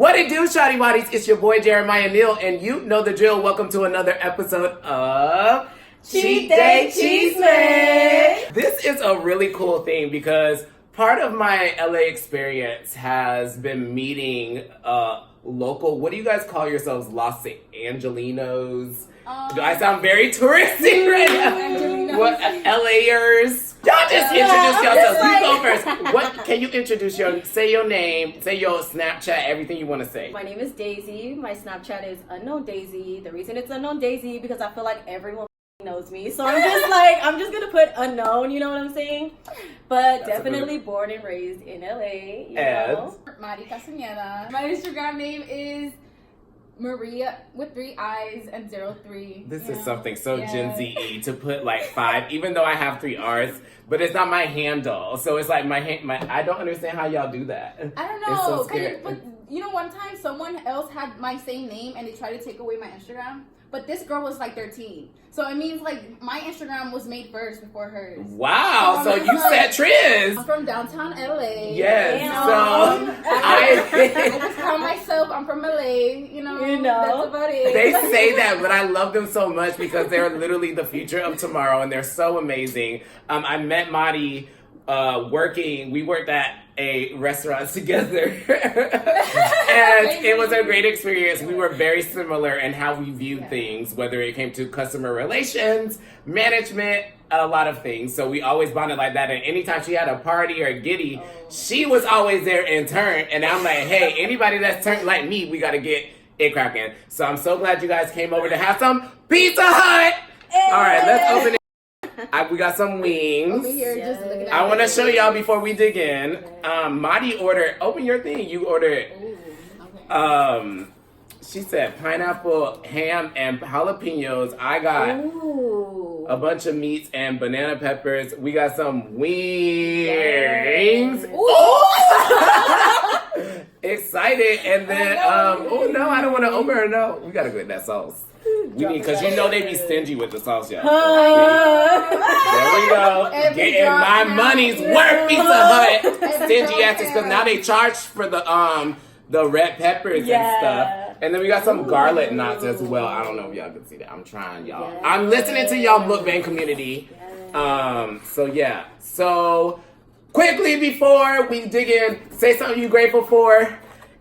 What it do, Shawty Waddies? It's your boy Jeremiah Neal, and you know the drill. Welcome to another episode of Cheat Day Chisme. This is a really cool thing because part of my LA experience has been meeting local, what do you guys call yourselves? Los Angelinos? Do I sound very touristy right now? What, LAers? Y'all just introduce yourselves. You go first. What can you introduce say your name, say your Snapchat, everything you want to say. My name is Daisy. My Snapchat is Unknown Daisy. The reason it's Unknown Daisy because I feel like everyone knows me. So I'm just gonna put unknown, you know what I'm saying? But definitely born and raised in LA, you know. Mari Castañeda. My Instagram name is Maria with 3 I's and 03. This is something so Gen Z to put like 5, even though I have 3 R's, but it's not my handle. So it's like my I don't understand how y'all do that. I don't know. But you know, one time someone else had my same name and they tried to take away my Instagram. But this girl was like 13. So it means like my Instagram was made first before hers. Wow. So you set trends. I'm from downtown LA. Yes. I just call myself, I'm from LA. You know. That's about it. They say that, but I love them so much because they're literally the future of tomorrow and they're so amazing. I met Madi working. We worked at a restaurant together. And it was a great experience. We were very similar in how we viewed things, whether it came to customer relations, management, a lot of things. So we always bonded like that. And anytime she had a party or a giddy, she was always there in turn. And I'm like, hey, anybody that's turned like me, we got to get it cracking. So I'm so glad you guys came over to have some Pizza Hut. Hey. All right, let's open it. We got some wings. Over here, just looking at I want to show y'all before we dig in. Madi ordered. Open your thing. You ordered. Ooh, okay. She said pineapple, ham, and jalapenos. I got a bunch of meats and banana peppers. We got some wings. Excited, and then oh no, I don't want to open her. No, we gotta get that sauce. We need, because you know they be stingy with the sauce, y'all. There we go. Getting my money's worth, Pizza Hut. Stingy asses, because now they charge for the red peppers and stuff. And then we got some garlic knots as well. I don't know if y'all can see that. I'm trying, y'all. I'm listening to y'all Mukbang community. So quickly before we dig in, say something you're grateful for.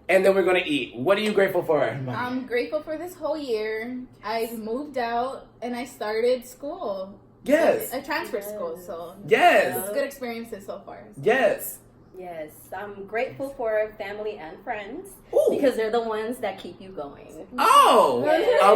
And then we're going to eat. What are you grateful for? I'm grateful for this whole year. I moved out and I started school. Yes. I transferred school, so yes. It's good experiences so far. Yes. Yes, I'm grateful for family and friends. Ooh. Because they're the ones that keep you going. Oh,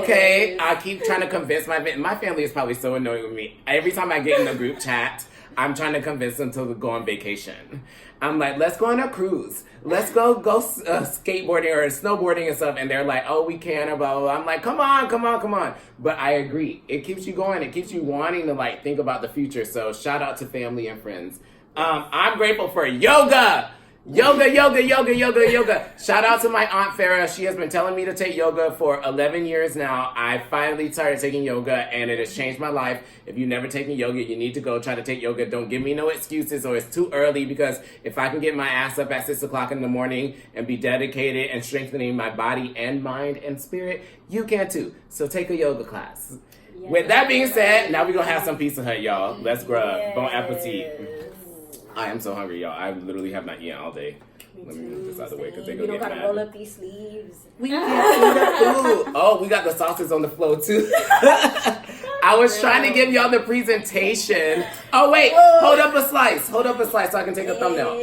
okay. I keep trying to convince my family is probably so annoying with me. Every time I get in a group chat, I'm trying to convince them to go on vacation. I'm like, let's go on a cruise. Let's go skateboarding or snowboarding and stuff. And they're like, oh, we can't. Or blah, blah, blah. I'm like, come on. But I agree. It keeps you going. It keeps you wanting to like think about the future. So shout out to family and friends. I'm grateful for yoga. Yoga. Shout out to my Aunt Farah. She has been telling me to take yoga for 11 years now. I finally started taking yoga and it has changed my life. If you've never taken yoga, you need to go try to take yoga. Don't give me no excuses or it's too early, because if I can get my ass up at 6 o'clock in the morning and be dedicated and strengthening my body and mind and spirit, you can too. So take a yoga class. Yes. With that being said, now we're going to have some Pizza Hut, y'all. Let's grub. Yes. Bon appetit. I am so hungry, y'all. I literally have not eaten all day. Let me move this out of the way because they're going to get mad. You don't got to roll up these sleeves. We can't see the food. Oh, we got the sauces on the floor, too. I was trying to give y'all the presentation. Oh, wait. Hold up a slice so I can take a thumbnail.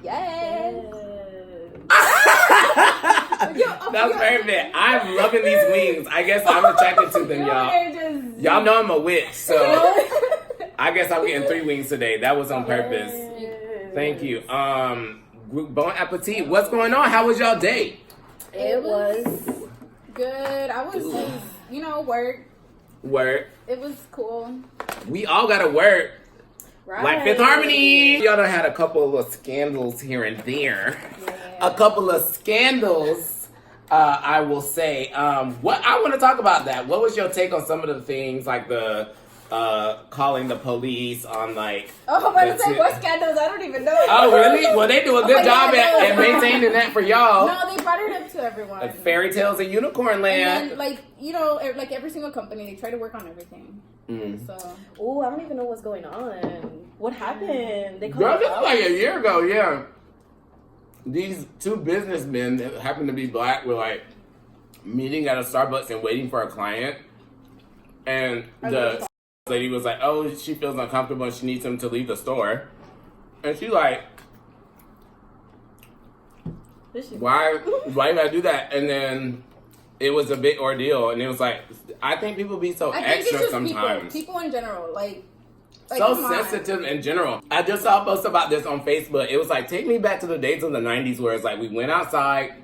Yes. That's perfect. I'm loving these wings. I guess I'm attracted to them, y'all. Y'all know I'm a witch, so I guess I'm getting 3 wings today. That was on purpose. Thank you. Bon appetit. What's going on? How was y'all day? It was good. I was, Work. It was cool. We all gotta work. right. Like Fifth Harmony. Y'all done had a couple of scandals here and there. Yeah. A couple of scandals, I will say. What I want to talk about that. What was your take on some of the things, like the calling the police on like. Oh, but it's like what scandals? I don't even know. Oh, really? Well, they do a good job at maintaining that for y'all. No, they brought it up to everyone. Like fairy tales and unicorn land. And then, like, you know, like every single company, they try to work on everything. So. Oh, I don't even know what's going on. What happened? They Girl, called this was like a year ago, yeah. These two businessmen that happen to be black were like meeting at a Starbucks and waiting for a client. And the lady was like, oh, she feels uncomfortable and she needs him to leave the store. And she like, why you gotta do that? And then it was a big ordeal. And it was like, I think people be so extra sometimes. People in general, like so sensitive in general. I just saw a post about this on Facebook. It was like, take me back to the days of the 90s where it's like we went outside.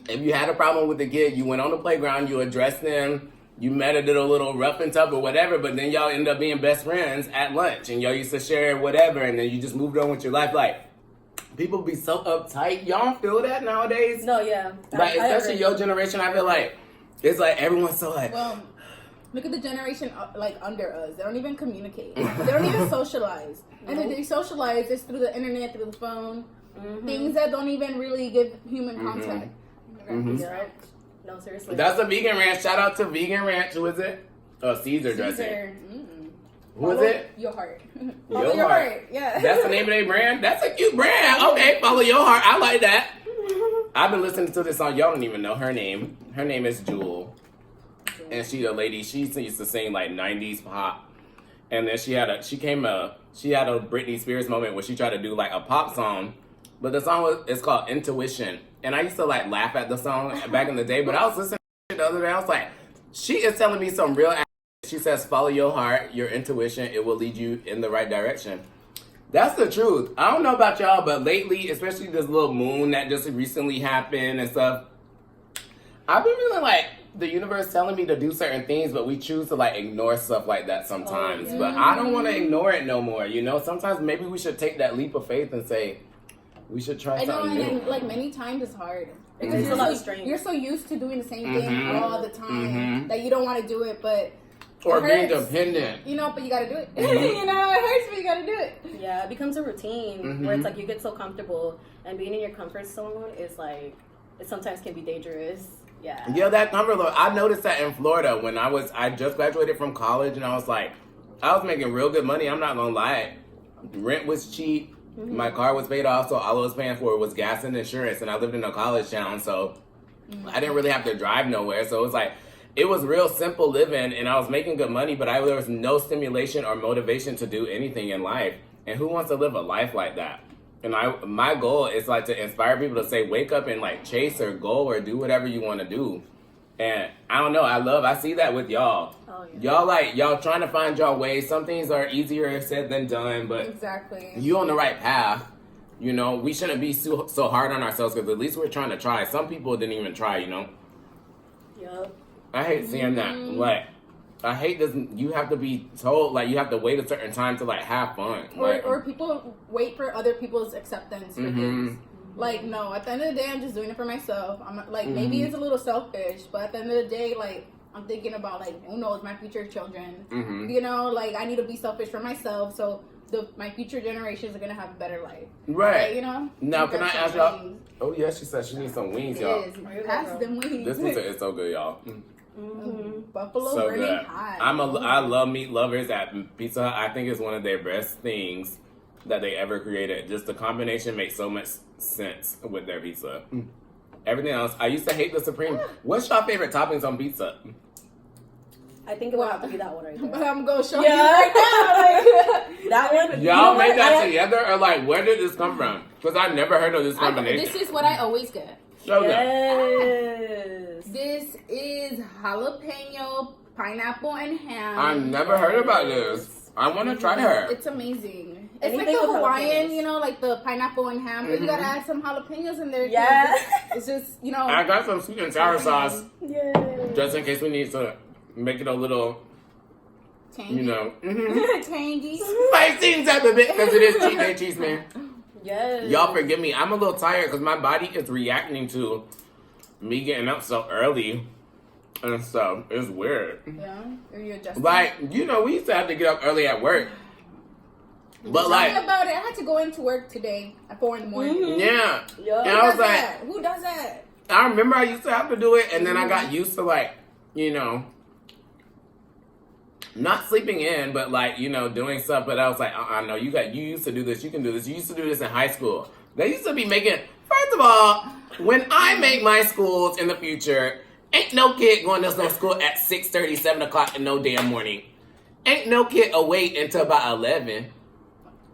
If you had a problem with the kid, you went on the playground, you addressed them, you met a little rough and tough or whatever, but then y'all end up being best friends at lunch and y'all used to share whatever and then you just moved on with your life. Like, people be so uptight. Y'all don't feel that nowadays? No, yeah. Like, especially your generation, I feel like it's like everyone's so like... Well, look at the generation like under us. They don't even communicate. They don't even socialize. And if they socialize, it's through the internet, through the phone. Things that don't even really give human contact. You're right. No, seriously. That's a vegan ranch. Shout out to Vegan Ranch. Who is it? Oh, Caesar dressing. Who is it? Your heart. Follow your heart. Yeah. That's the name of their brand? That's a cute brand. Okay, follow your heart. I like that. I've been listening to this song. Y'all don't even know her name. Her name is Jewel. And she a lady, she used to sing like 90s pop. And then she had a Britney Spears moment where she tried to do like a pop song. But the song it's called Intuition. And I used to like laugh at the song back in the day, but I was listening to it the other day. I was like, she is telling me some real. She says, follow your heart, your intuition. It will lead you in the right direction. That's the truth. I don't know about y'all, but lately, especially this little moon that just recently happened and stuff, I've been feeling like the universe telling me to do certain things, but we choose to like ignore stuff like that sometimes. But I don't want to ignore it no more. You know, sometimes maybe we should take that leap of faith and say, we should try something new. And like many times it's hard. Because you're so used to doing the same thing all the time that you don't want to do it, but or being dependent. You know, but you gotta do it. You know, it hurts, but you gotta do it. Yeah, it becomes a routine where it's like you get so comfortable, and being in your comfort zone is like, it sometimes can be dangerous. Yeah. Yeah, that comfort zone. I noticed that in Florida when I just graduated from college, and I was making real good money. I'm not gonna lie. Rent was cheap. My car was paid off, so all I was paying for was gas and insurance, and I lived in a college town, so I didn't really have to drive nowhere. So it was like, it was real simple living, and I was making good money, but there was no stimulation or motivation to do anything in life. And who wants to live a life like that? And my goal is like to inspire people to say, wake up and like chase or go or do whatever you want to do. And I don't know, I see that with y'all. Oh, yeah. Y'all trying to find y'all way. Some things are easier said than done, but exactly, you on the right path. You know, we shouldn't be so hard on ourselves because at least we're trying to try. Some people didn't even try, you know? Yep. I hate seeing that. Like, I hate this. You have to be told, like, you have to wait a certain time to, like, have fun. Or people wait for other people's acceptance for things. Like, no, at the end of the day, I'm just doing it for myself. I'm like, maybe it's a little selfish, but at the end of the day, like, I'm thinking about, like, who knows, my future children. You know, like, I need to be selfish for myself, so my future generations are going to have a better life. Right. You know? Now, can I ask y'all? Oh, yeah, she said she needs some wings, y'all. Pass them wings. This pizza is so good, y'all. Buffalo so burning good. hot. I love meat lovers at Pizza Hut. I think it's one of their best things that they ever created. Just the combination makes so much sense with their pizza. Everything else, I used to hate the Supreme. What's your favorite toppings on pizza? I think it would have to be that one right there. But I'm going to show you right now. Like, that one? Y'all made that together? Or like, where did this come from? Because I never heard of this combination. This is what I always get. Show them. Yes. This is jalapeno, pineapple, and ham. I've never heard about this. I want to try her. It's amazing. It's Anything like the with Hawaiian, jalapenos. you know, like the pineapple and ham. But you gotta add some jalapenos in there. Yeah. It's just, you know. I got some sweet and sour sauce. Yay. Just in case we need to make it a little, Tangy. you know. Tangy. Spicy type of bit because it is cheat day Chisme. Yes. Y'all forgive me. I'm a little tired because my body is reacting to me getting up so early. and stuff. It's weird. Yeah, are you adjusting? Like, you know, we used to have to get up early at work. But Tell like, me about it. I had to go into work today at 4 in the morning. yeah. Yeah. And I was like, Who does that? I remember I used to have to do it, and then I got used to like, you know, not sleeping in, but like, you know, doing stuff. But I was like, no, you used to do this. You can do this. You used to do this in high school. They used to be making. First of all, when I make my schools in the future, ain't no kid going to no school at 6:30, 7 o'clock in no damn morning. Ain't no kid awake until about 11,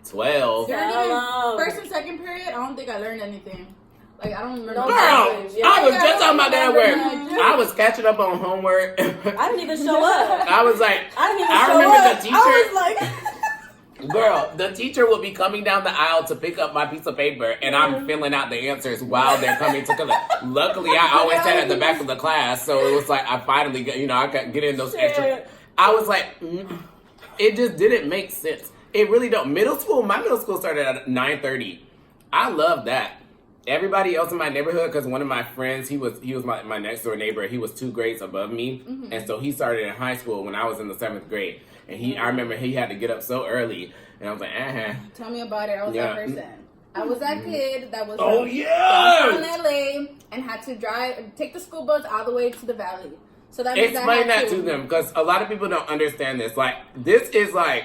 12. First and second period, I don't think I learned anything. Like, I don't remember. Girl, I was just talking about that work. I was catching up on homework. I didn't even show up. I was like, I didn't even I show remember up. the teacher. I was like, Girl, the teacher will be coming down the aisle to pick up my piece of paper, and I'm filling out the answers while they're coming to collect. Luckily, I always sat at the back of the class, so it was like I finally got, you know, I could get in those extra. I was like, it just didn't make sense. It really don't. My middle school started at 9:30. I love that. Everybody else in my neighborhood, because one of my friends, he was my next door neighbor. He was 2 grades above me, and so he started in high school when I was in the 7th grade. And I remember he had to get up so early, and I was like, Tell me about it. I was that person. I was that kid that was oh from LA and had to take the school bus all the way to the valley. So that means explain that to them, because a lot of people don't understand this. Like, this is like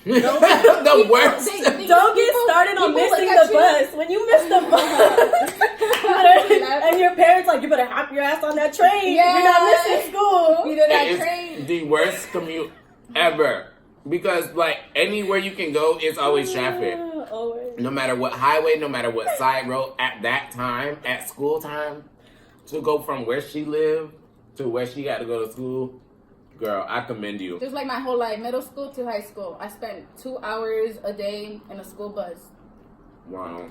the worst. don't get started on missing the bus. When you miss the bus, and your parents like, you better hop your ass on that train. Yeah. You're not missing school. Either that It's train. the worst commute ever, because like anywhere you can go, it's always traffic. Always. No matter what highway, no matter what side road, at that time, at school time, to go from where she lived to where she got to go to school, girl, I commend you. Just like my whole life, middle school to high school, I spent 2 hours a day in a school bus. Wow.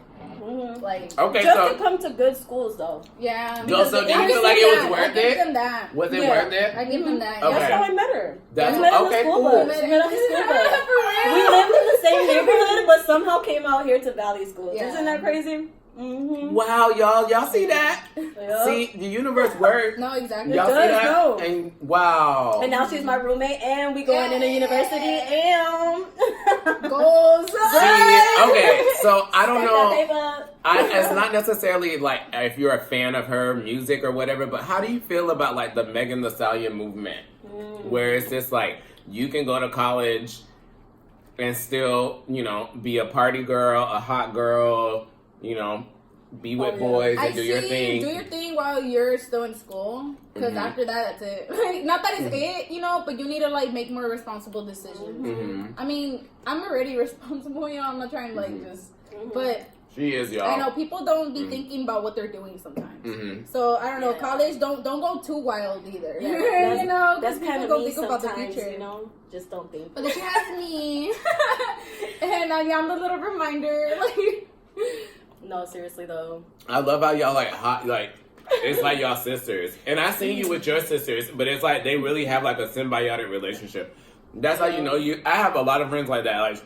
Like, Okay, Just so to come to good schools, though. yeah. So do you feel like it was worth I give it? them that. Was it Yeah. worth it? I give them that. Okay. That's how I met her. That's we met on okay, the school cool. bus. We met on the school bus. We lived in the same neighborhood, but somehow came out here to Valley School. Yeah. Isn't that crazy? Mm-hmm. Wow, y'all see that? Yep. See, the universe works. No, exactly. Y'all see does, that? no. And wow. And now she's my roommate, and we going into university, and Goals. See, okay, so I don't know. know. It's not necessarily like if you're a fan of her music or whatever, but how do you feel about like the Megan Thee Stallion movement, where it's just like you can go to college and still, you know, be a party girl, a hot girl, you know, be with boys and do your thing. Do your thing while you're still in school, because after that, that's it. Like, not that it's it, you know, but you need to like make more responsible decisions. I mean, I'm already responsible, you know. I'm not trying to like just, but. She is, y'all. I know people don't be thinking about what they're doing sometimes. So I don't know. College, don't go too wild either. Yeah, you know, that's kind of go me think about the sometimes, future. you know. Just don't think. But if you ask me, and I'm the little reminder, like. No, seriously though. I love how y'all like hot, like it's like y'all sisters, and I seen you with your sisters, but it's like they really have like a symbiotic relationship. That's how you know you. I have a lot of friends like that. Like,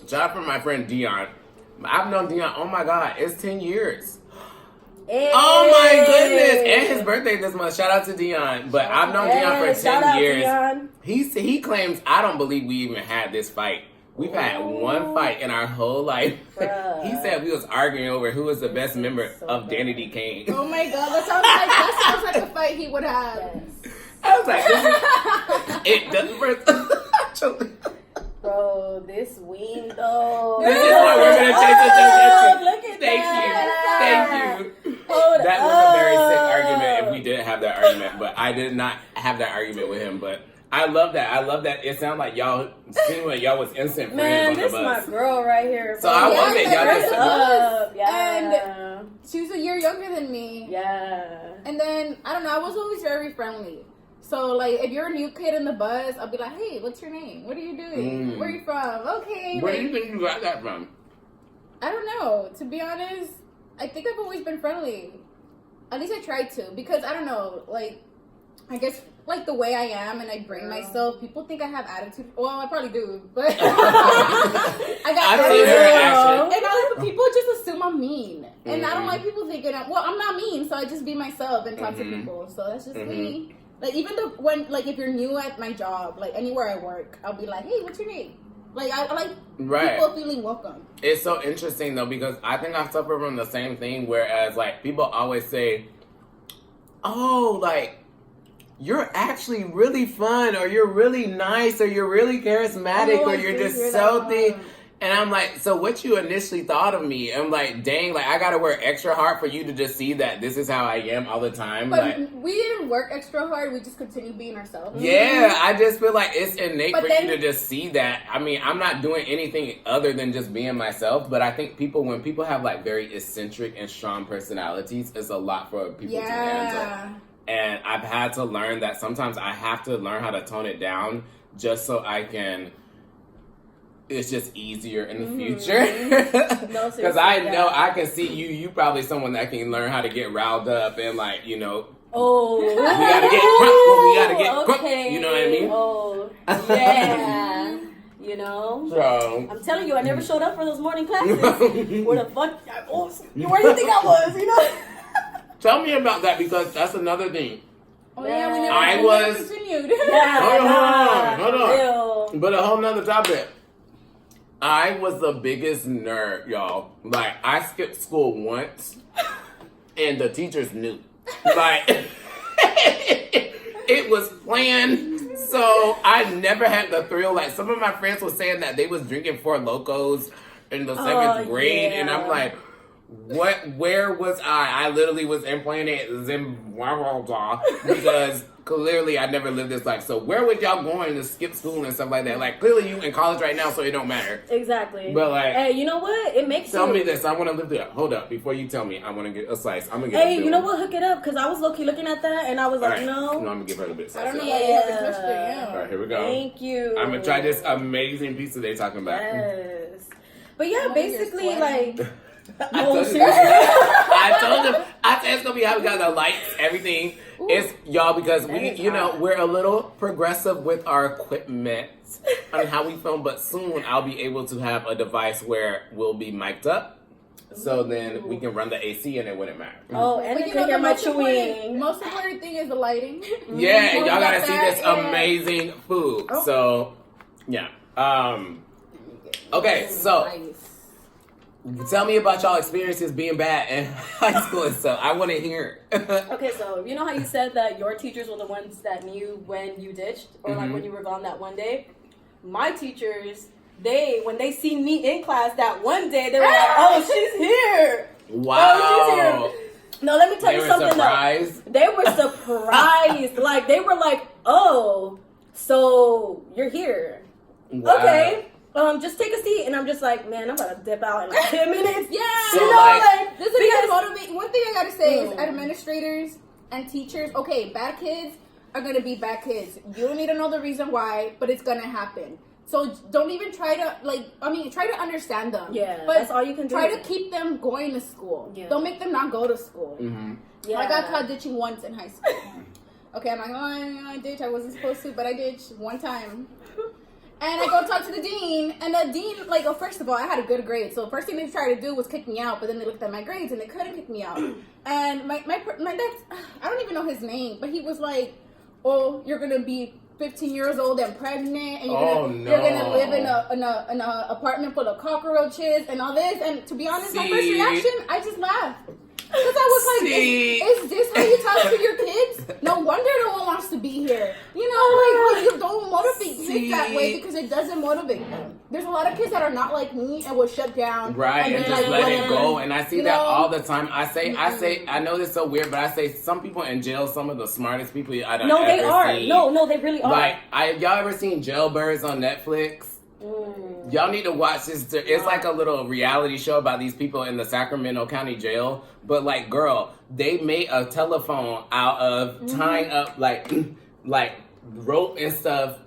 shout out for my friend Dion. I've known Dion. Oh my God, it's 10 years. Hey. Oh my goodness! And his birthday this month. Shout out to Dion. But I've known Dion for 10 years. Dion. He claims I don't believe we even had this fight. We've had one fight in our whole life. He said we was arguing over who was the best member of Danity Kane. Oh my God, that sounds like a fight he would have. Yes. I was like, it doesn't first. Bro, this wing though. This is what we're gonna take to Look at Thank that. you. Hold That was a very sick argument if up. we did have that argument, but I did not have that argument with him. But I love that. I love that. It sounded like y'all seemed like y'all was instant Man, friends this on the is bus. my girl right here. So I love it. Y'all like, just up. Yeah. And she was a year younger than me. Yeah. And then, I don't know, I was always very friendly. So, like, if you're a new kid in the bus, I'll be like, hey, what's your name? What are you doing? Where are you from? Okay. Where like, do you think you got that from? I don't know. To be honest, I think I've always been friendly. At least I try to. Because, I don't know, like, I guess, like, the way I am and I bring myself, people think I have attitude. Well, I probably do. But I got I see her in action. And all the people just assume I'm mean. mean. And I don't like people thinking, I'm not mean, so I just be myself and talk to people. So that's just me. Like, even if you're new at my job, like, anywhere I work, I'll be like, hey, what's your name? Like, I like people feeling welcome. It's so interesting, though, because I think I suffer from the same thing, whereas, like, people always say, oh, like, you're actually really fun, or you're really nice, or you're really charismatic, or you're just so thick. And I'm like, so what you initially thought of me? I'm like, dang, like, I gotta work extra hard for you to just see that this is how I am all the time. But like, we didn't work extra hard. We just continue being ourselves. Yeah, I just feel like it's innate for you to just see that. I mean, I'm not doing anything other than just being myself. But I think when people have, like, very eccentric and strong personalities, it's a lot for people to handle. And I've had to learn that sometimes I have to learn how to tone it down just so I can... It's just easier in the future. Because I know I can see you probably someone that can learn how to get riled up and, like, you know, we gotta get crunk. You know what I mean? Oh, yeah. You know? So, I'm telling you, I never showed up for those morning classes. Where the fuck? Where do you think I was, you know? Tell me about that, because that's another thing. Oh, yeah, we never continued. Hold on. But a whole nother topic. I was the biggest nerd, y'all. Like, I skipped school once, and the teachers knew. Like, it was planned, so I never had the thrill. Like, some of my friends were saying that they was drinking Four Locos in the 7th grade, and I'm like, where was I? I literally was in Planet Zimbabwe because clearly I never lived this life. So where was y'all going to skip school and stuff like that? Like, clearly you in college right now, so it don't matter. Exactly. But, like, hey, you know what? It makes tell me this. I want to live there. Hold up. Before you tell me, I want to get a slice. I'm going to get Hey, you know what? Hook it up. Because I was low-key looking at that, and I was like, no. No, I'm going to give her a bit of slice. I don't know why you have this much thing. All right, here we go. Thank you. I'm going to try this amazing pizza they're talking about. Yes. But yeah, basically, like... I told them. I said it's gonna be how we got the lights, everything. Ooh. It's y'all because we're a little progressive with our equipment on how we film, but soon I'll be able to have a device where we'll be mic'd up, so then we can run the AC and it wouldn't matter. Oh, and you can hear my chewing. Most important thing is the lighting. Yeah, and y'all gotta see this amazing food. Oh. So, yeah. Okay, so. Tell me about y'all experiences being bad in high school and stuff. I want to hear. Okay, so you know how you said that your teachers were the ones that knew when you ditched or like when you were gone that one day? My teachers, when they see me in class that one day, they were like, oh, she's here. Wow. Oh, she's here. No, let me tell you something surprised? though. They were surprised. Like, they were like, oh, so you're here. Wow. Okay. Just take a seat, and I'm just like, man, I'm about to dip out in like 10 minutes. Yeah, so you know, like this is because motivate. One thing I gotta say is administrators and teachers. Okay, bad kids are gonna be bad kids. You don't need to know the reason why, but it's gonna happen. So don't even try to try to understand them. Yeah, but that's all you can do. Try to keep them going to school. Yeah. Don't make them not go to school. Mm-hmm. Yeah. I got caught ditching once in high school. Okay, I'm not gonna lie, I ditched. I wasn't supposed to, but I ditched one time. And I go talk to the dean, and the dean, like, first of all, I had a good grade. So the first thing they tried to do was kick me out, but then they looked at my grades, and they couldn't kick me out. And my dad's, I don't even know his name, but he was like, oh, you're going to be 15 years old and pregnant, and you're gonna live in a apartment full of cockroaches and all this. And to be honest, my first reaction, I just laughed. Because I was like, is this how you talk to your kids? No wonder no one wants to be here. You know, like, you don't motivate kids that way because it doesn't motivate them. There's a lot of kids that are not like me and will shut down. Right, and just let it go. And I see that all the time. I say, I know this is so weird, but I say some people in jail, some of the smartest people I don't ever they are. seen. No, they really are. Like, y'all ever seen Jailbirds on Netflix? Y'all need to watch this. It's like a little reality show about these people in the Sacramento County Jail. But, like, girl, they made a telephone out of tying up like rope and stuff,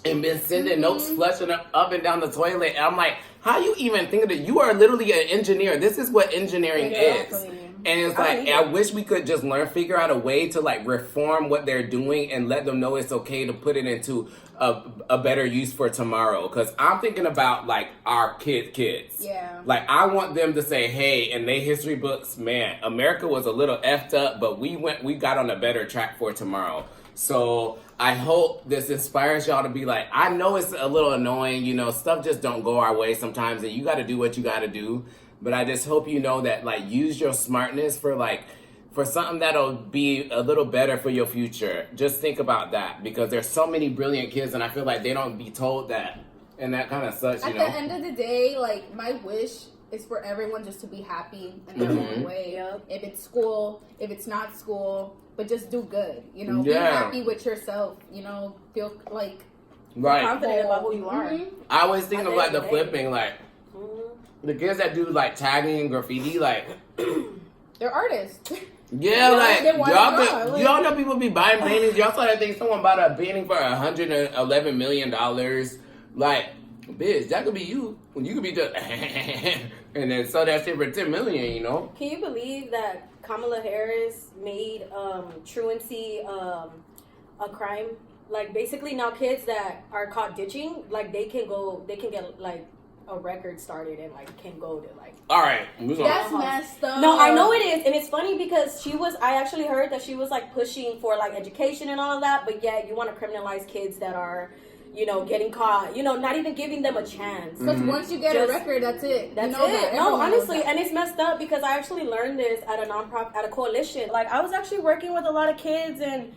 and been sending notes flushing up and down the toilet. And I'm like, how you even think of it? You are literally an engineer. This is what engineering is. And it's like, I wish we could just figure out a way to like reform what they're doing and let them know it's okay to put it into a better use for tomorrow. Because I'm thinking about like our kids. Yeah. Like I want them to say, hey, in their history books, man, America was a little effed up, but we got on a better track for tomorrow. So I hope this inspires y'all to be like, I know it's a little annoying, you know, stuff just don't go our way sometimes, and you got to do what you got to do. But I just hope you know that, like, use your smartness for something that'll be a little better for your future. Just think about that, because there's so many brilliant kids, and I feel like they don't be told that, and that kind of sucks, you know? At the end of the day, like, my wish is for everyone just to be happy in their own way. Yep. If it's school, if it's not school, but just do good, you know? Yeah. Be happy with yourself, you know? Feel like... Right. Confident about who you are. Mm-hmm. I always think At of, like, the the end of the day. flipping, like, the kids that do, like, tagging and graffiti, like... They're artists. Yeah, like, they wanna y'all draw, like- y'all know people be buying paintings. Y'all saw that thing, someone bought a painting for $111 million. Like, bitch, that could be you. You could be just... and then sell that shit for $10 million, you know? Can you believe that Kamala Harris made truancy a crime? Like, basically now kids that are caught ditching, like, they can get like a record started and like can go to like. All right, we're gonna... That's messed up. No, I know it is, and it's funny because I actually heard that she was like pushing for like education and all of that, but yet you want to criminalize kids that are, you know, getting caught, you know, not even giving them a chance. Because once you get a record, that's it. That's you know it. that No, everyone knows honestly, that. and it's messed up because I actually learned this at a nonprofit, at a coalition. Like, I was actually working with a lot of kids, and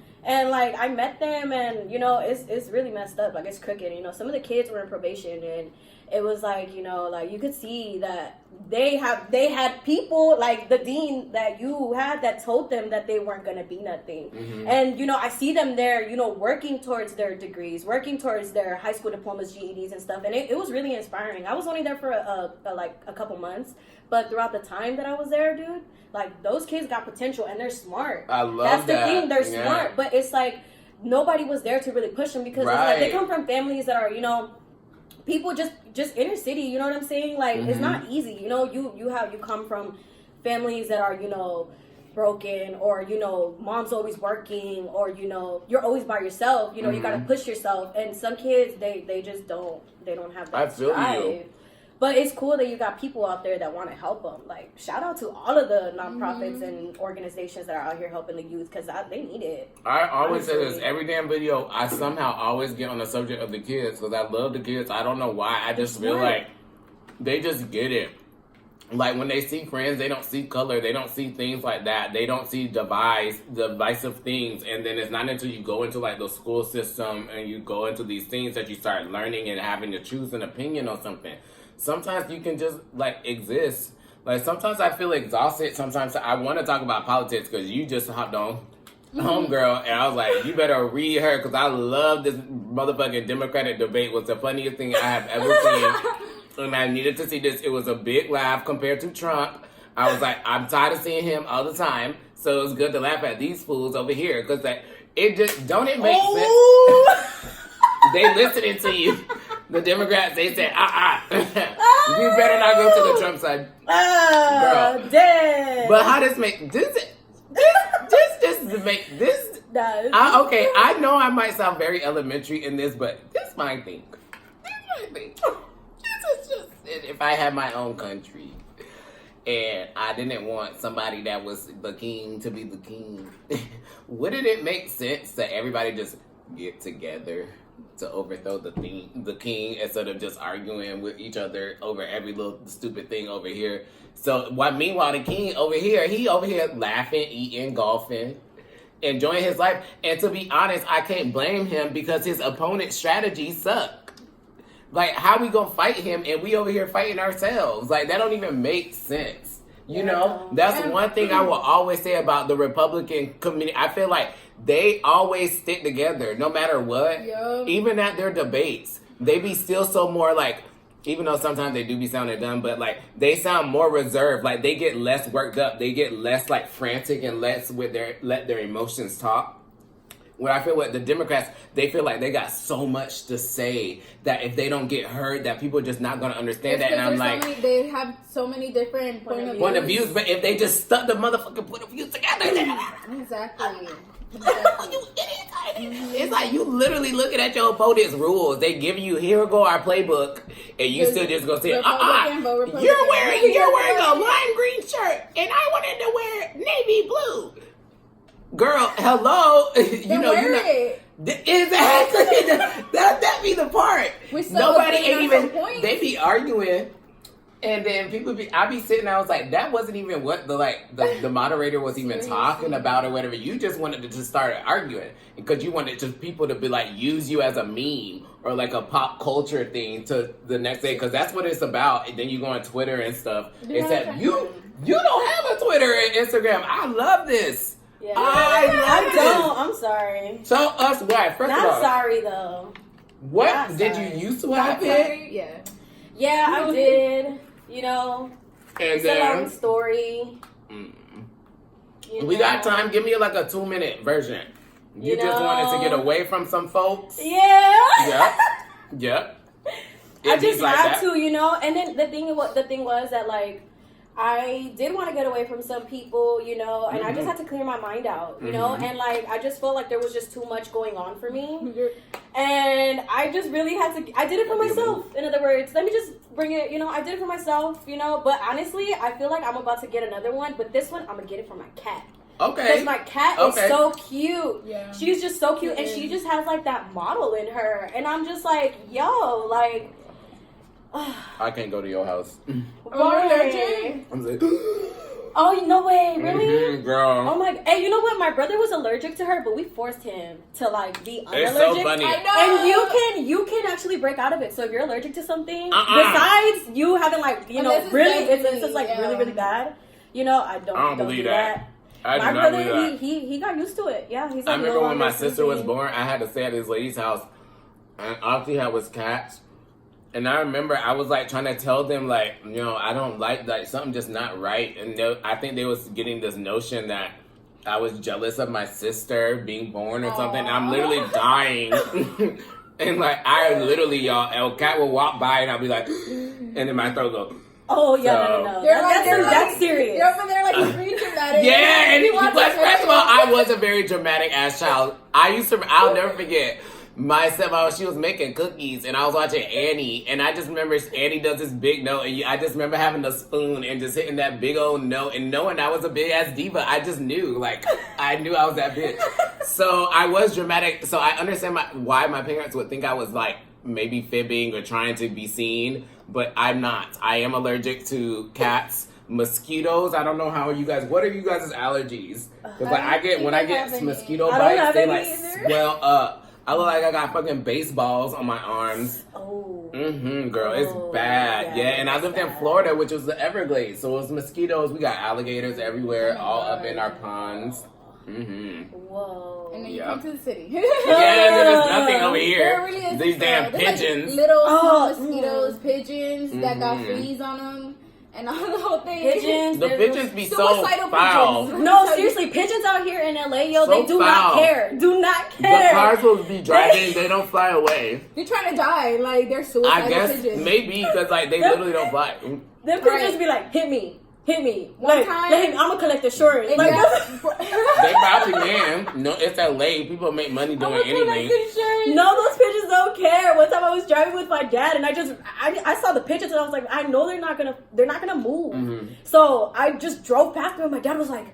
like I met them, and you know, it's really messed up. Like, it's crooked. You know, some of the kids were in probation, and it was like, you know, like you could see that they had people like the dean that you had that told them that they weren't gonna be nothing. And you know, I see them there, you know, working towards their degrees, working towards their high school diplomas, GEDs and stuff, and it was really inspiring. I was only there for a couple months, but throughout the time that I was there, dude, like those kids got potential and they're smart. I love That's the that. thing, they're Yeah. smart, but it's like nobody was there to really push them because it's like they Right. come from families that are, you know, people just inner city, you know what I'm saying? Like, it's not easy, you know. You come from families that are, you know, broken, or you know, mom's always working, or you know, you're always by yourself, you know. You gotta push yourself, and some kids they just don't have that I feel drive. you. But it's cool that you got people out there that want to help them. Like, shout out to all of the nonprofits and organizations that are out here helping the youth, because they need it. I always say this Honestly. every damn video. I somehow always get on the subject of the kids because I love the kids. I don't know why. I just feel Smart. like they just get it. Like when they see friends, they don't see color. They don't see things like that. They don't see divisive things. And then it's not until you go into like the school system and you go into these things that you start learning and having to choose an opinion on something. Sometimes you can just like exist. Like sometimes I feel exhausted. Sometimes I want to talk about politics because you just hopped on Homegirl, and I was like, you better read her because I love this motherfucking Democratic debate. Was the funniest thing I have ever seen. And I needed to see this. It was a big laugh compared to Trump. I was like, I'm tired of seeing him all the time, so it's good to laugh at these fools over here because like it just don't it make sense? They listening to you. The Democrats, they said, you better not go to the Trump side. Girl. Dead. But how does make this make this? Okay, I know I might sound very elementary in this, but this my thing. This is just if I had my own country and I didn't want somebody that was the king to be the king, wouldn't it make sense that everybody just get together to overthrow the king instead of just arguing with each other over every little stupid thing over here? So meanwhile the king over here, he over here laughing, eating, golfing, enjoying his life. And to be honest, I can't blame him because his opponent's strategy suck. Like, how we gonna fight him and we over here fighting ourselves? Like, that don't even make sense. You know? That's one thing I will always say about the Republican community. I feel like they always stick together no matter what. Yup. Even at their debates, they be still so more like, even though sometimes they do be sounding dumb, but like they sound more reserved. Like they get less worked up. They get less like frantic and let their emotions talk. What I feel with the Democrats, they feel like they got so much to say that if they don't get heard, that people are just not going to understand that. And I'm like, they have so many different point of views, but if they just stuck the motherfucking point of views together, exactly. You idiot. It's like you literally looking at your opponent's rules. They give you, here go our playbook, and you still just go say, you're wearing a lime green shirt, and I wanted to wear navy blue. Girl, hello. you know, you're not. Exactly. that be the part. Nobody ain't even. They be arguing, and then I be sitting. I was like, that wasn't even what the moderator was even talking about or whatever. You just wanted to just start arguing because you wanted just people to be like use you as a meme or like a pop culture thing to the next day because that's what it's about. And then you go on Twitter and stuff. Except you don't have a Twitter and Instagram. I love this. Yeah. I don't. I'm sorry. Tell us why. First of all, not sorry though. What not did sorry. you used to have it? Yeah, I did. You know, and it's a long story. We got time. Give me like a 2-minute version. You just wanted to get away from some folks. Yeah. Yep. I just had to, you know. And then the thing was that like. I did want to get away from some people, you know, and I just had to clear my mind out, you know, and like I just felt like there was just too much going on for me, and I just really had to. I did it for myself. In other words, let me just bring it, you know. I did it for myself, you know. But honestly, I feel like I'm about to get another one, but this one I'm gonna get it for my cat. Okay. Because my cat is so cute. Yeah. She's just so cute, and she just has like that model in her, and I'm just like, yo, like. I can't go to your house. Why? I'm like, oh, no way, really? Girl. Oh my, hey, you know what? My brother was allergic to her, but we forced him to like be unallergic. It's so funny. I know. And you can actually break out of it. So if you're allergic to something, besides you having like, you know, really, it's just like really, really bad. You know, I don't believe that. My brother, he got used to it. Yeah, he's like, I remember when my sister was born, I had to stay at this lady's house, and all she had was cats. And I remember I was like trying to tell them like, you know, I don't like something just not right. And I think they was getting this notion that I was jealous of my sister being born or something. I'm literally dying. And like, I literally, y'all, a cat will walk by and I'll be like, and then my throat go. Oh, yeah, no. That's serious. You're over there like really dramatic. Yeah, and first of all, I was a very dramatic ass child. I'll never forget. My stepmom, she was making cookies, and I was watching Annie, and I just remember Annie does this big note, and I just remember having a spoon and just hitting that big old note, and knowing I was a big ass diva, I just knew, I knew I was that bitch. So I was dramatic. So I understand why my parents would think I was like maybe fibbing or trying to be seen, but I'm not. I am allergic to cats. Mosquitoes, I don't know what are you guys' allergies? Because like when I get mosquito bites, they like swell up. I look like I got fucking baseballs on my arms. Oh. Girl, it's bad. Yeah, and I lived in Florida, which was the Everglades. So it was mosquitoes. We got alligators everywhere, all up in our ponds. Whoa. And then you come to the city. Yeah, there's nothing over here. There really is. These damn pigeons. Like little small mosquitoes, pigeons that got fleas on them. And all the whole thing. Pigeons. The pigeons be so foul. No, seriously, pigeons out here in LA, yo, they do not care. Do not care. The cars will be driving, they don't fly away. They're trying to die. Like, they're suicidal pigeons. I guess maybe because like they literally don't fly. Them pigeons be like, hit me. One time, I'm gonna collect insurance. Like, they probably can. No, it's LA. People make money doing anything. No, those pigeons don't care. One time I was driving with my dad, and I saw the pigeons, and I was like, I know they're not gonna move. So I just drove past them, and my dad was like,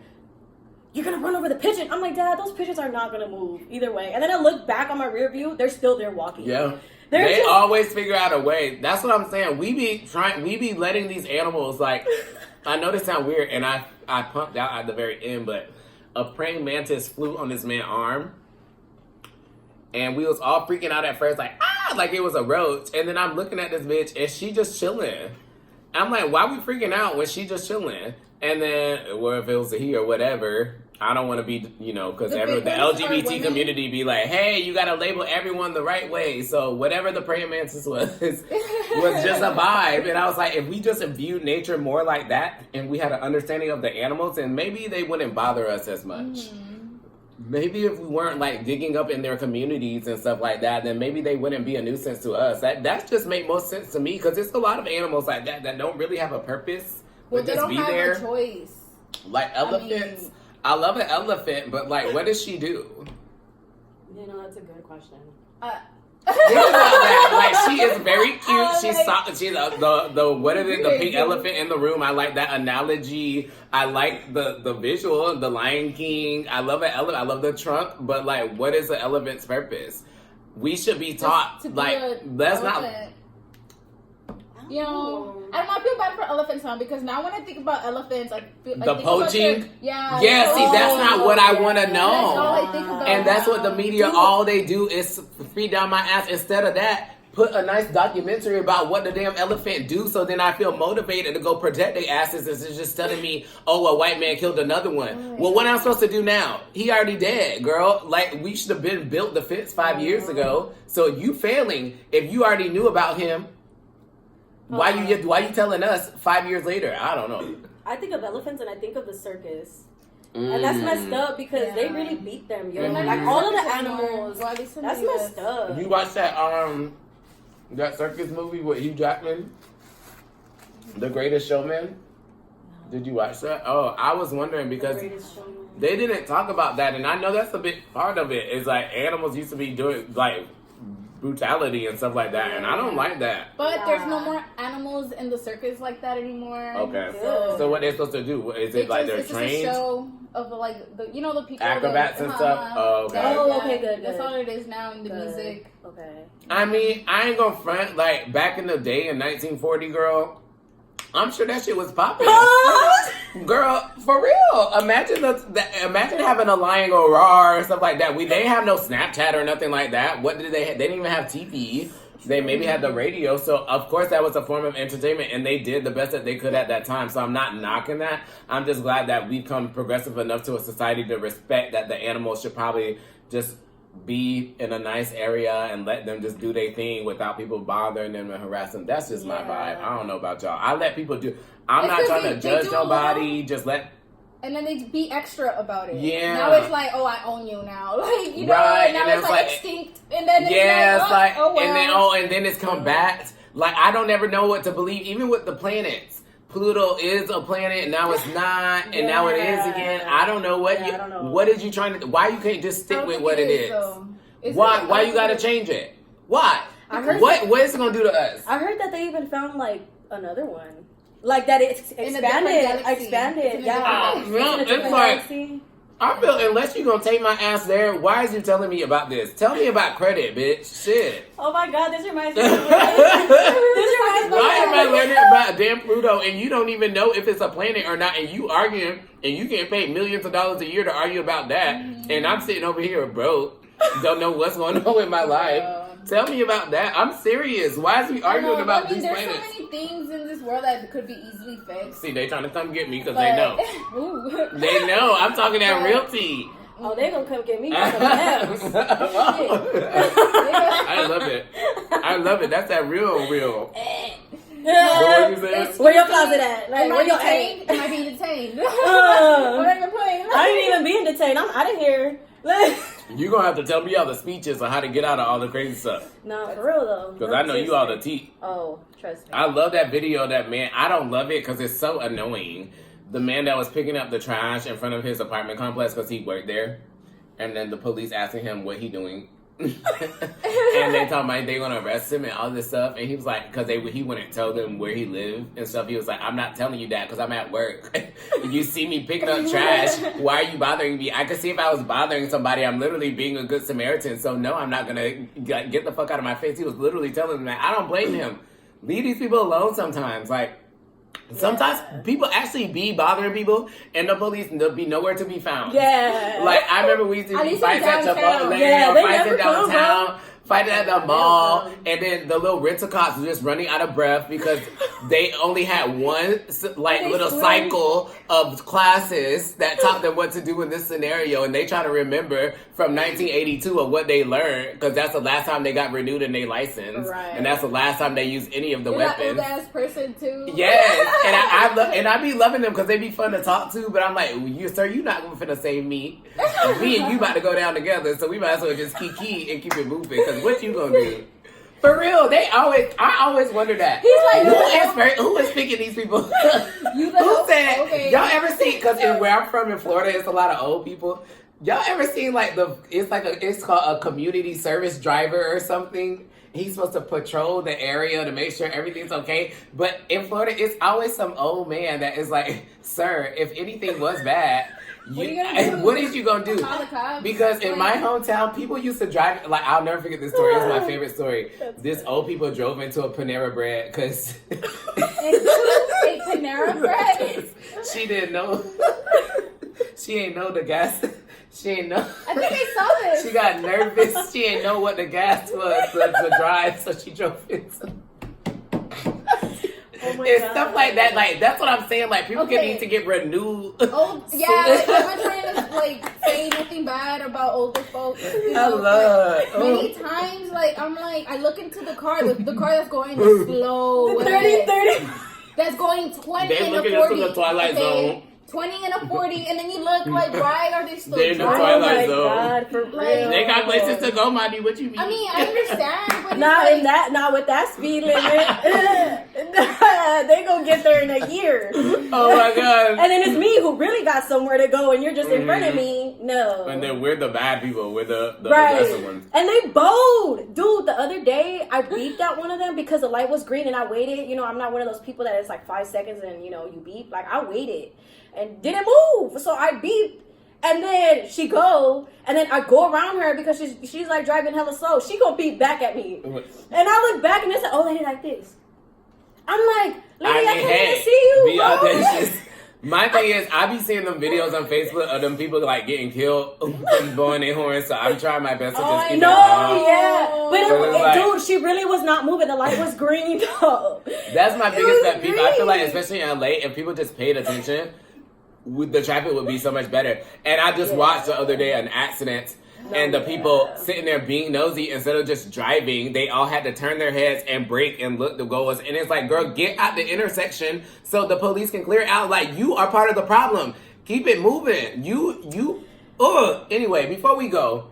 "You're gonna run over the pigeon." I'm like, "Dad, those pigeons are not gonna move either way." And then I look back on my rear view; they're still there walking. Yeah. They always figure out a way. That's what I'm saying. We be letting these animals like. I know this sounds weird, and I pumped out at the very end, but a praying mantis flew on this man's arm, and we was all freaking out at first, like it was a roach. And then I'm looking at this bitch, and she just chilling. I'm like, why we freaking out when she just chilling? And then, well, if it was a he or whatever, I don't want to be, because the LGBT community be like, hey, you got to label everyone the right way. So whatever the praying mantis was just a vibe. And I was like, if we just viewed nature more like that and we had an understanding of the animals, and maybe they wouldn't bother us as much. maybe if we weren't like digging up in their communities and stuff like that, then maybe they wouldn't be a nuisance to us. That just make most sense to me because there's a lot of animals like that that don't really have a purpose. Well, they just don't be have there. a choice. Like elephants. I love an elephant, but like, what does she do? You know, that's a good question. Think about that. Like, she is very cute. She's the what is it? The pink elephant in the room. I like that analogy. I like the visual. The Lion King. I love an elephant. I love the trunk. But like, what is the elephant's purpose? We should be taught. Like, let's not. You know, I don't know, I feel bad for elephants now because now when I think about elephants, I feel like The poaching? Yeah, See, that's not what I want to know. That's all I think about And that's now. what the media, all they do is feed down my ass. Instead of that, put a nice documentary about what the damn elephant do so then I feel motivated to go protect their asses instead of just telling me, oh, a white man killed another one. Well, what am I supposed to do now? He already dead, girl. Like, we should have been built the fence 5 years ago. So you failing if you already knew about him. Why you telling us 5 years later? I don't know. I think of elephants and I think of the circus. And that's messed up because they really beat them, yo. Like all of the animals. That's messed up. You watched that circus movie with Hugh Jackman? The Greatest Showman? Did you watch that? Oh, I was wondering because they didn't talk about that, and I know that's a big part of it. Is like animals used to be doing like brutality and stuff like that, and I don't like that. But there's no more animals in the circus like that anymore. Okay. So what they're supposed to do? Is it like they're it's trained? Just a show of like the the people Acrobats and stuff? Oh, okay. Okay, good. That's all it is now in the music. Okay. I mean, I ain't gonna front, like back in the day in 1940, girl. I'm sure that shit was popping. Girl, for real. Imagine imagine having a lion go roar and stuff like that. They didn't have no Snapchat or nothing like that. What did they have? They didn't even have TV. They maybe had the radio. So, of course, that was a form of entertainment. And they did the best that they could at that time. So, I'm not knocking that. I'm just glad that we've come progressive enough to a society to respect that the animals should probably just be in a nice area and let them just do their thing without people bothering them and harassing them. That's just my vibe. I don't know about y'all. I let people do. I'm not trying to judge nobody. Just let. And then they be extra about it. Yeah. Now it's like, oh, I own you now. Like, you know, right. now and it's like extinct. And then it's like, oh, well. And then it's come back. Like, I don't ever know what to believe, even with the planets. Pluto is a planet, now it's not, and now it is again. I don't know what I don't know. What is you trying to? Why you can't just stick with what it is? Why you got to change it? Why? I heard what is it gonna do to us? I heard that they even found like another one, like that it expanded. Yeah, it's like. I feel unless you're gonna take my ass there, why is you telling me about this? Tell me about credit, bitch. Shit. Oh my god, this reminds me. Why am I learning about damn Pluto and you don't even know if it's a planet or not, and you arguing and you get paid millions of dollars a year to argue about that, and I'm sitting over here broke, don't know what's going on with my life. Tell me about that. I'm serious. Why is we arguing about these planets? There's so many things in this world that could be easily fixed. See, they trying to come get me because they know. They know. I'm talking that real tea. Oh, they gonna come get me. I love it. That's that real. Where your closet at? Like, where your detained? Am I being detained? I'm not even playing. I ain't even being detained. I'm out of here. You're going to have to tell me all the speeches on how to get out of all the crazy stuff. No, for real though. Because I know you all the tea. Oh, trust me. I love that video of that man. I don't love it because it's so annoying. The man that was picking up the trash in front of his apartment complex because he worked there. And then the police asking him what he doing. And they talking about they gonna arrest him and all this stuff, and he was like, because he wouldn't tell them where he lived and stuff. He was like, I'm not telling you that because I'm at work. If you see me picking up trash, why are you bothering me? I could see if I was bothering somebody, I'm literally being a good Samaritan. So no, I'm not gonna get the fuck out of my face. He was literally telling them that. I don't blame him. Leave these people alone sometimes. Like. Sometimes people actually be bothering people, and the police they'll be nowhere to be found. Yeah. Like, I remember we used to be fights at Chipotle, fights in downtown. fighting at the mall, and then the little rental cops were just running out of breath because they only had one little cycle of classes that taught them what to do in this scenario, and they try to remember from 1982 of what they learned because that's the last time they got renewed in their license, and that's the last time they used any of the weapons. That old ass person too. Yes, and I be loving them because they be fun to talk to, but I'm like, sir, you not gonna save me. Me and you about to go down together, so we might as well just kiki and keep it moving. Because what you gonna do? For real, I always wonder that. He's like, who is picking these people? Who said? Okay. Y'all ever see? Because where I'm from in Florida, it's a lot of old people. Y'all ever seen it's called a community service driver or something? He's supposed to patrol the area to make sure everything's okay. But in Florida, it's always some old man that is like, sir, if anything was bad. What is you gonna do? Because in my hometown, people used to drive. Like, I'll never forget this story. It's my favorite story. This old people drove into a Panera Bread because a Panera Bread. She didn't know. She ain't know the gas. She ain't know. I think I saw this. She got nervous. She ain't know what the gas was to drive, so she drove into. It's God. Stuff like that. Like, that's what I'm saying. Like, people need to get renewed. Oh, yeah. Like, I'm not trying to say nothing bad about older folks. You know, many times, I look into the car that's going slow. 30. That's going 20 They're and looking a 40. into the Twilight Zone. 20 and a 40, and then you look like, why are they still They're in the driving? Twilight Zone. God, for real. They got places to go, Monty. What you mean? I mean, I understand, but not with that speed limit. They gonna get there in a year. Oh my God. And then it's me who really got somewhere to go, and you're just in front of me. No. And then we're the bad people. We're the aggressive ones. And they bold. Dude, the other day, I beeped at one of them because the light was green, and I waited. You know, I'm not one of those people that it's like 5 seconds and, you beep. Like, I waited. And didn't move, so I beeped, and then she go, and then I go around her because she's like driving hella slow. She gonna beep back at me, and I look back and it's like, oh, lady, like this. I'm like, lady, I can't even see you. Be audacious. My thing is, I be seeing them videos on Facebook of them people like getting killed from blowing their horns. So I'm trying my best to just keep it calm. Yeah, but dude, she really was not moving. The light was green though. That's my biggest pet peeve. I feel like, especially in LA, if people just paid attention, the traffic would be so much better. And I just watched the other day an accident, and the people sitting there being nosy, instead of just driving, they all had to turn their heads and brake and look the goals. And it's like, girl, get out the intersection so the police can clear it out. Like, you are part of the problem. Keep it moving. Anyway, before we go,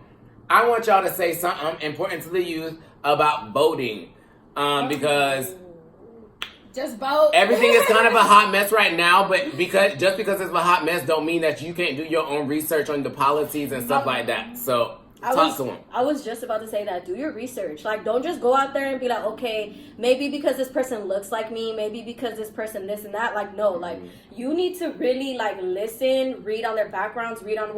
I want y'all to say something important to the youth about voting, because just vote. Everything is kind of a hot mess right now, but because it's a hot mess don't mean that you can't do your own research on the policies and stuff like that. So talk to them. I was just about to say that. Do your research. Like, don't just go out there and be like, okay, maybe because this person looks like me, maybe because this person this and that. Like, no, like, you need to really listen, read on their backgrounds, read on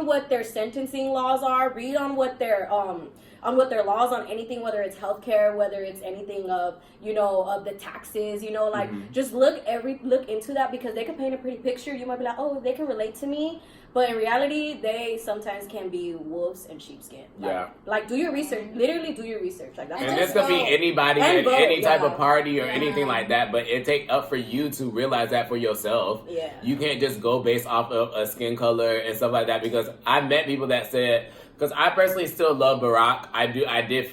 what their sentencing laws are, read on what their laws on anything, whether it's healthcare, whether it's anything of the taxes, just look into that, because they can paint a pretty picture. You might be like, oh, they can relate to me, but in reality, they sometimes can be wolves in sheepskin. Like, do your research. Literally, do your research. Like, that's and this could be anybody in any type of party or anything like that, but it take up for you to realize that for yourself. Yeah, you can't just go based off of a skin color and stuff like that, because I met people that said. Because I personally still love Barack. I did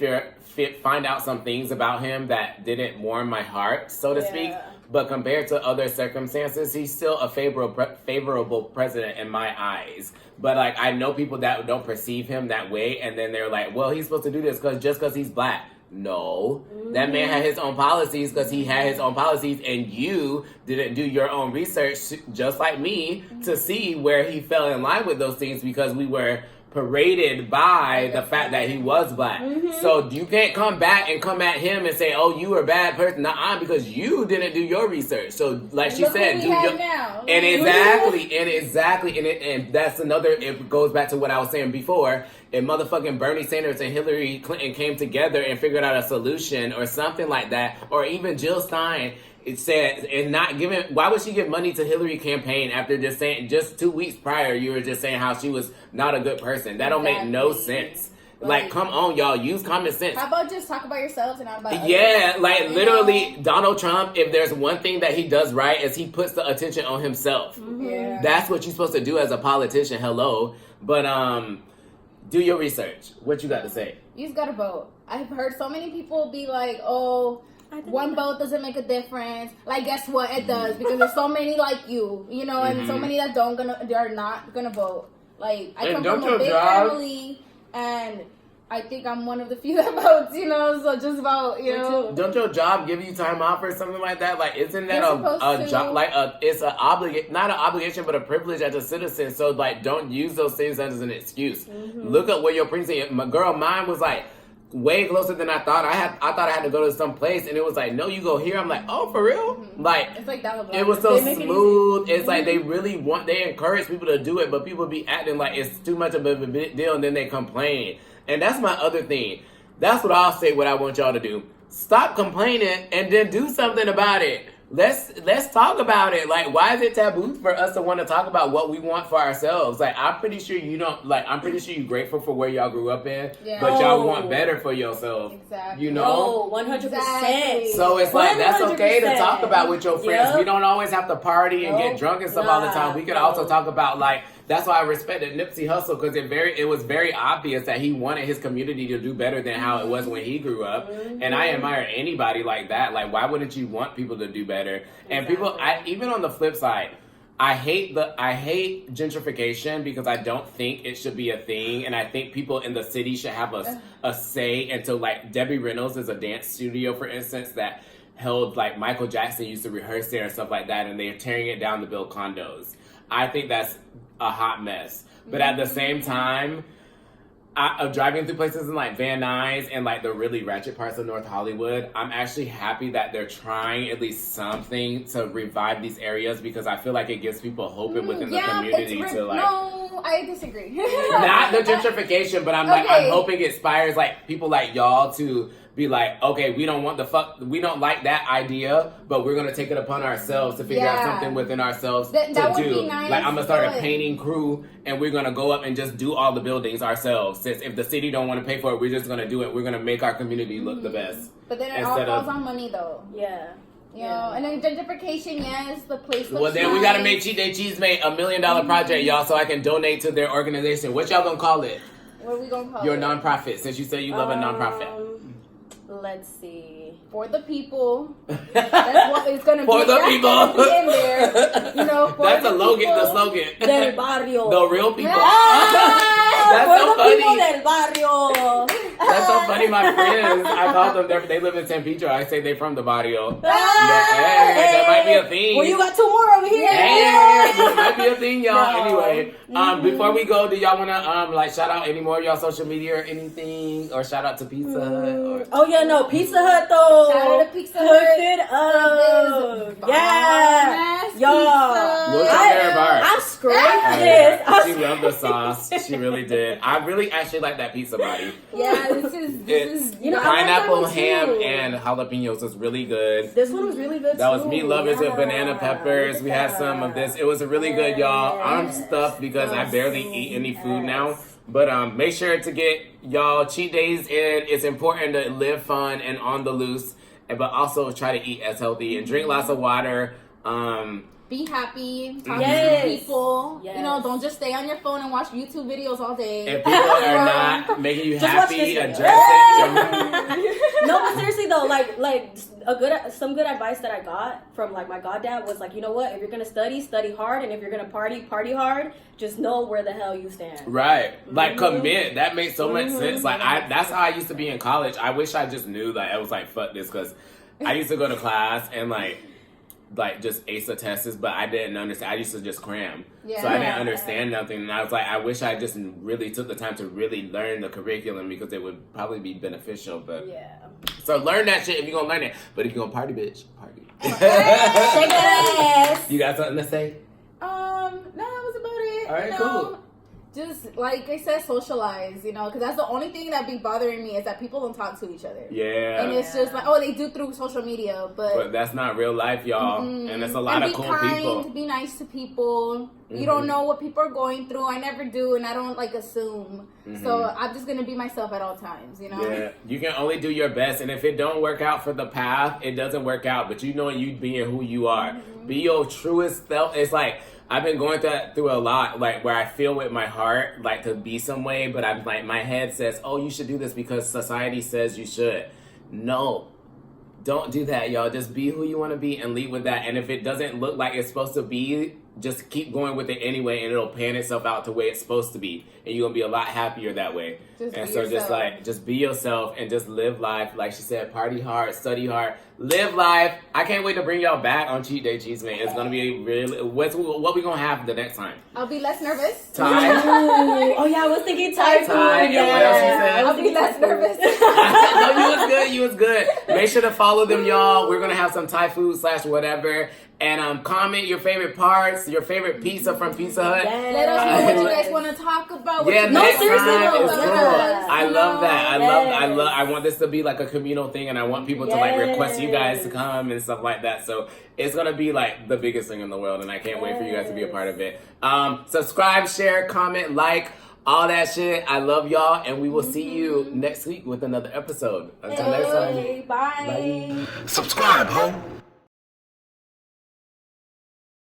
find out some things about him that didn't warm my heart, so to speak. But compared to other circumstances, he's still a favorable president in my eyes. But I know people that don't perceive him that way, and then they're like, well, he's supposed to do this just because he's black. No, that man had his own policies because he had his own policies, and you didn't do your own research, just like me, to see where he fell in line with those things, because we were paraded by the fact that he was black. So you can't come back and come at him and say, oh, you were a bad person. Nuh-uh, because you didn't do your research. So like she said, do your and exactly and that's another, it goes back to what I was saying before. If motherfucking Bernie Sanders and Hillary Clinton came together and figured out a solution or something like that, or even Jill Stein, it said, and not giving, why would she give money to Hillary campaign after just 2 weeks prior, you were just saying how she was not a good person? That don't make no sense. Like, come on, y'all. Use common sense. How about just talk about yourselves and not about others? Yeah, like literally, Donald Trump, if there's one thing that he does right is he puts the attention on himself. Yeah. That's what you're supposed to do as a politician. Hello. But do your research. What you got to say? You just gotta vote. I've heard so many people be like, oh, one vote doesn't make a difference. Like, guess what? It does, because there's so many like you, you know, and so many that they're not gonna vote. Like, I come from a big family, and I think I'm one of the few that votes, you know, so just vote, you know. Don't your job give you time off or something like that? Like, isn't that a job, like, it's a not an obligation, but a privilege as a citizen? So, like, don't use those things as an excuse. Look up where your precinct, mine was, like, way closer than I thought. I thought I had to go to some place, and it was like, no, you go here. I'm like, oh, for real? Like, It's like that. it was so smooth. It's like they really they encourage people to do it, but people be acting like it's too much of a big deal, and then they complain. And that's my other thing. That's what I'll say. What I want y'all to do: stop complaining and then do something about it. Let's talk about it. Like, why is it taboo for us to want to talk about what we want for ourselves? Like, I'm pretty sure you don't. Like, I'm pretty sure you're grateful for where y'all grew up in, but y'all want better for yourself. Exactly. You know, 100%. So it's like that's okay to talk about with your friends. Yep. We don't always have to party and get drunk and stuff all the time. We could also talk about, like, that's why I respected Nipsey Hussle, because it was very obvious that he wanted his community to do better than how it was when he grew up. And I admire anybody like that. Like, why wouldn't you want people to do better? And people, even on the flip side, I hate gentrification because I don't think it should be a thing, and I think people in the city should have a say. And so, like, Debbie Reynolds is a dance studio, for instance, that held, like, Michael Jackson used to rehearse there and stuff like that, and they're tearing it down to build condos. I think that's a hot mess. But at the same time, driving through places in, like, Van Nuys and, like, the really ratchet parts of North Hollywood, I'm actually happy that they're trying at least something to revive these areas, because I feel like it gives people hope within the community to, like... No, I disagree. Not the gentrification, but I'm like, I'm hoping it inspires, like, people like y'all to be like, okay, we don't like that idea, but we're gonna take it upon ourselves to figure out something within ourselves that to would do. Be nice, like, I'm gonna start a painting crew, and we're gonna go up and just do all the buildings ourselves. Since if the city don't want to pay for it, we're just gonna do it. We're gonna make our community look the best. But then it all falls on money, though. Yeah. You know, and then gentrification, yes, the place looks Well, then we gotta make Chisme $1 million project, y'all, so I can donate to their organization. What y'all gonna call it? What are we gonna call Your it? nonprofit, since you said you love a nonprofit. Let's see. For the people. That's what it's gonna be. For the people. Be in there. You know, for that's the the slogan. Del barrio. The real people. That's so funny. People del barrio. That's so funny. My friends, I call them. They live in San Pedro. I say they from the barrio. That might be a thing. Well, you got two more over here. Hey, that might be a thing, y'all. Anyway, before we go, do y'all wanna like shout out any more of y'all social media or anything, or shout out to Pizza Hut? Or... Oh yeah, no, Pizza Hut though. Shout out to Pizza Hut. Hooked it up. Yeah, y'all. I scraped this. She loved the sauce. She really did. I really actually like that pizza body. Yeah, this is you know, pineapple, like ham, and jalapenos was really good. This one was really good. That was meat lovers with banana peppers. We had some of this. It was really good, y'all. I'm stuffed because I barely eat any food now. But make sure to get y'all cheat days in. It's important to live fun and on the loose, but also try to eat as healthy and drink lots of water. Be happy, talk to people. You know, don't just stay on your phone and watch YouTube videos all day. If people are not making you happy, address it. No, but seriously though, like some good advice that I got from like my goddad was like, you know what? If you're gonna study hard, and if you're gonna party hard. Just know where the hell you stand. Right, like commit. That makes so much sense. Like that's how I used to be in college. I wish I just knew that I was like, fuck this, because I used to go to class and like just ace the tests, but I didn't understand. I used to just cram, so I didn't understand nothing. And I was like, I wish I just really took the time to really learn the curriculum, because it would probably be beneficial. But so learn that shit if you're gonna learn it. But if you're gonna party, bitch, party. Shake that ass. You got something to say? No, that was about it. All right, cool. just like I said, socialize, you know, because that's the only thing that be bothering me is that people don't talk to each other. Yeah. And it's just like, oh, they do through social media, But that's not real life, y'all. And it's a lot of cool people. Be nice to people. You don't know what people are going through. I never do, and I don't like assume. So I'm just gonna be myself at all times, you know. Yeah, you can only do your best, and if it don't work out for the path, it doesn't work out. But you know, you being who you are, be your truest self. It's like I've been going through a lot, like where I feel with my heart, like to be some way, but I'm like my head says, "Oh, you should do this because society says you should." No. Don't do that, y'all. Just be who you want to be and lead with that. And if it doesn't look like it's supposed to be, just keep going with it anyway, and it'll pan itself out to where it's supposed to be. And you're going to be a lot happier that way. Just be yourself and just live life. Like she said, party hard, study hard, live life. I can't wait to bring y'all back on Cheat Day Chisme. It's going to be really, what we going to have the next time? I'll be less nervous. Thai. Oh yeah, I was thinking Thai food. Thai, and what else you said? I'll be less nervous. No, you was good. Make sure to follow them, y'all. We're gonna have some Thai food / whatever. And comment your favorite parts, your favorite pizza from Pizza Hut. Let us know what you guys want to talk about. Yeah, next time is cool. Yes. I love that. I want this to be like a communal thing, and I want people to like request you guys to come and stuff like that. So it's gonna be like the biggest thing in the world, and I can't wait for you guys to be a part of it. Subscribe, share, comment, like. All that shit. I love y'all, and we will see you next week with another episode. Until next time. Bye. Bye. Subscribe, ho.